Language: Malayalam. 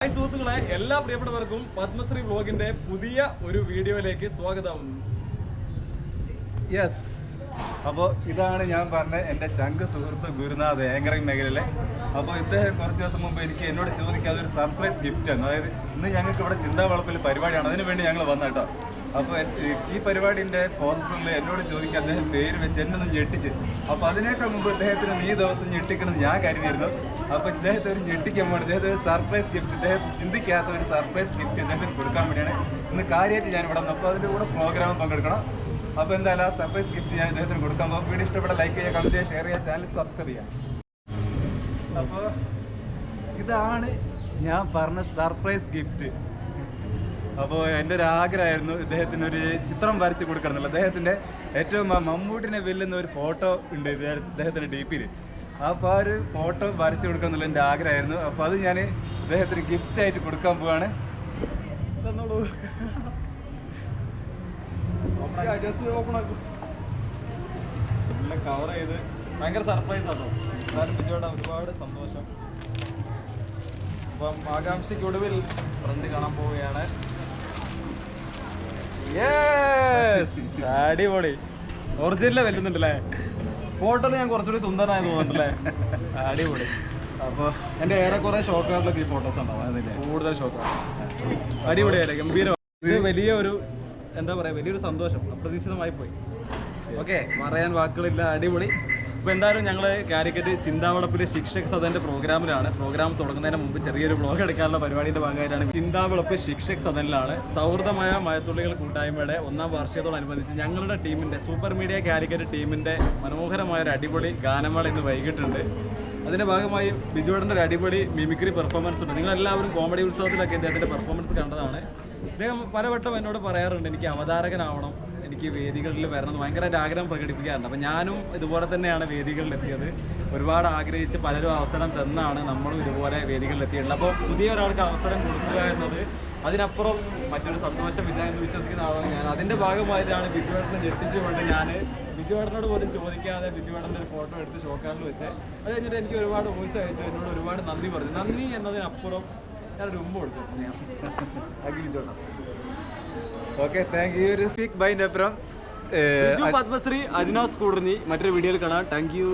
ഹായ് സുഹൃത്തുക്കളെ, എല്ലാ പ്രിയപ്പെട്ടവർക്കും പത്മശ്രീ വ്ലോഗിന്റെ പുതിയ ഒരു വീഡിയോയിലേക്ക് സ്വാഗതം. യെസ്, അപ്പോൾ ഇതാണ് ഞാൻ പറഞ്ഞ എൻ്റെ ചങ്ക് സുഹൃത്ത് ഗുരുനാഥ് ആങ്കറിംഗ് മേഖലയിലെ. അപ്പോൾ ഇദ്ദേഹം കുറച്ച് ദിവസം മുമ്പ് എന്നോട് ചോദിക്കാതെ ഒരു സർപ്രൈസ് ഗിഫ്റ്റാണ്. അതായത് ഇന്ന് ഞങ്ങൾക്ക് ഇവിടെ ചിന്താവളപ്പിൽ പരിപാടിയാണ്, അതിനു വേണ്ടി ഞങ്ങൾ വന്ന കേട്ടോ. അപ്പോൾ ഈ പരിപാടിൻ്റെ പോസ്റ്ററിൽ എന്നോട് ചോദിക്കാൻ അദ്ദേഹം പേര് വെച്ച് എന്നെ ഒന്ന് ഞെട്ടിച്ച്. അപ്പോൾ അതിനേക്കാൾ മുമ്പ് ഇദ്ദേഹത്തിന് ഈ ദിവസം ഞെട്ടിക്കണമെന്ന് ഞാൻ കരുതിയിരുന്നു. അപ്പോൾ ഇദ്ദേഹത്തെ ഒരു ഞെട്ടിക്കാൻ വേണ്ടി ഇദ്ദേഹത്തെ ഒരു സർപ്രൈസ് ഗിഫ്റ്റ്, ഇദ്ദേഹം ചിന്തിക്കാത്ത ഒരു സർപ്രൈസ് ഗിഫ്റ്റ് ഇദ്ദേഹത്തിന് കൊടുക്കാൻ വേണ്ടിയാണ് ഇന്ന് കാര്യമായിട്ട് ഞാൻ ഇവിടെ വന്നത്. അപ്പോൾ അതിൻ്റെ കൂടെ പ്രോഗ്രാം പങ്കെടുക്കണം. അപ്പോൾ എന്തായാലും ആ സർപ്രൈസ് ഗിഫ്റ്റ് ഞാൻ ഇദ്ദേഹത്തിന് കൊടുക്കാൻ പോകും. വീഡിയോ ഇഷ്ടപ്പെട്ട ലൈക്ക് ചെയ്യുക, കമൻറ്റ് ചെയ്യുക, ഷെയർ ചെയ്യുക, ചാനൽ സബ്സ്ക്രൈബ് ചെയ്യുക. അപ്പോൾ ഇതാണ് ഞാൻ പറഞ്ഞ സർപ്രൈസ് ഗിഫ്റ്റ്. അപ്പോൾ എൻ്റെ ഒരു ആഗ്രഹമായിരുന്നു ഇദ്ദേഹത്തിന് ഒരു ചിത്രം വരച്ച് കൊടുക്കണം എന്നുള്ളത്. അദ്ദേഹത്തിൻ്റെ ഏറ്റവും മമ്മൂട്ടിനെ വെല്ലുന്ന ഒരു ഫോട്ടോ ഉണ്ട് ഇദ്ദേഹത്തിൻ്റെ DP-യിൽ. അപ്പോൾ ആ ഒരു ഫോട്ടോ വരച്ച് കൊടുക്കണം എന്നുള്ള എൻ്റെ ആഗ്രഹമായിരുന്നു. അപ്പോൾ അത് ഞാൻ ഇദ്ദേഹത്തിന് ഗിഫ്റ്റായിട്ട് കൊടുക്കാൻ പോവാണ്. തന്നോളൂ. നല്ല കവർ ചെയ്ത് ഭയങ്കര സർപ്രൈസ് ആണോ. എന്നാലും വിജയോടെ ഒരുപാട് സന്തോഷം. അപ്പം ആകാംക്ഷയ്ക്കൊടുവിൽ ഫ്രണ്ട് കാണാൻ പോവുകയാണ്. അടിപൊളി. ഒറിജിനല് വെല്ലുന്നുണ്ടല്ലേ? ഫോട്ടോയിൽ ഞാൻ കുറച്ചുകൂടി സുന്ദരനായി തോന്നുന്നുണ്ടല്ലേ? അടിപൊളി. അപ്പോൾ എൻ്റെ ഏറെക്കുറെ ഷോക്കാറിലൊക്കെ ഈ ഫോട്ടോസ് ഉണ്ടാവും, അതിൻ്റെ കൂടുതൽ ഷോക്കാണ്. അടിപൊളിയല്ലേ, ഗംഭീരം. ഇത് വലിയ ഒരു എന്താ പറയുക, വലിയൊരു സന്തോഷം, അപ്രതീക്ഷിതമായി പോയി. ഓക്കെ, പറയാൻ വാക്കുകളില്ല. അടിപൊളി. ഇപ്പോൾ എന്തായാലും ഞങ്ങൾ കാലിക്കറ്റ് ചിന്താവളപ്പിൽ ശിക്ഷക് സദൻ്റെ പ്രോഗ്രാമിലാണ്. പ്രോഗ്രാം തുടങ്ങുന്നതിന് മുമ്പ് ചെറിയൊരു വ്ളോഗ് എടുക്കാനുള്ള പരിപാടിയുടെ ഭാഗമായിട്ടാണ്. ചിന്താവളപ്പ് ശിക്ഷക് സദനിലാണ് സൗഹൃദമായ മഴത്തുള്ളികൾ കൂട്ടായ്മയുടെ 1ാം വാർഷികത്തോടനുബന്ധിച്ച് ഞങ്ങളുടെ ടീമിൻ്റെ സൂപ്പർ മീഡിയ കാലിക്കറ്റ് ടീമിൻ്റെ മനോഹരമായൊരു അടിപൊളി ഗാനമേള ഇന്ന് വൈകിട്ടുണ്ട്. അതിൻ്റെ ഭാഗമായി ബിജുവേട്ടൻ്റെ ഒരു അടിപൊളി മിമിക്രി പെർഫോമൻസ് ഉണ്ട്. നിങ്ങളെല്ലാവരും കോമഡി ഉത്സവത്തിലൊക്കെ അദ്ദേഹത്തിൻ്റെ പെർഫോമൻസ് കണ്ടതാണ്. അദ്ദേഹം പലവട്ടം എന്നോട് പറയാറുണ്ട് എനിക്ക് അവതാരകനാവണം, എനിക്ക് വേദികളിൽ വരണം എന്ന് ഭയങ്കരമായിട്ട് ആഗ്രഹം പ്രകടിപ്പിക്കാറുണ്ട്. അപ്പം ഞാനും ഇതുപോലെ തന്നെയാണ് വേദികളിലെത്തിയത്. ഒരുപാട് ആഗ്രഹിച്ച് പലരും അവസരം തന്നാണ് നമ്മളും ഇതുപോലെ വേദികളിലെത്തിയിട്ടുള്ളത്. അപ്പോൾ പുതിയ ഒരാൾക്ക് അവസരം കൊടുക്കുക എന്നത് അതിനപ്പുറം മറ്റൊരു സന്തോഷമില്ല എന്ന് വിശ്വസിക്കുന്ന ആളാണ് ഞാൻ. അതിൻ്റെ ഭാഗമായിട്ടാണ് ബിജുവേട്ടനെ ഞെട്ടിച്ചുകൊണ്ട് ഞാൻ ബിജുവേട്ടനോട് പോലും ചോദിക്കാതെ ബിജുവേട്ടൻ്റെ ഒരു ഫോട്ടോ എടുത്ത് ഷോക്കാറിൽ വെച്ച് അത് കഴിഞ്ഞിട്ട് എനിക്ക് ഒരുപാട് വോയിസ് അയച്ചു, എന്നോട് ഒരുപാട് നന്ദി പറഞ്ഞു. നന്ദി എന്നതിനപ്പുറം ഞാനൊരു ഉമ്മ കൊടുത്തു സ്നേഹം. ബിജുവേട്ടൻ. Okay, thank you. ഒരു സ്പീക്ക് ബൈൻ്റെ അപ്പുറം പത്മശ്രീ അജ്നാസ് കൂടർന്നി മറ്റൊരു വീഡിയോയിൽ കാണാം. Thank U.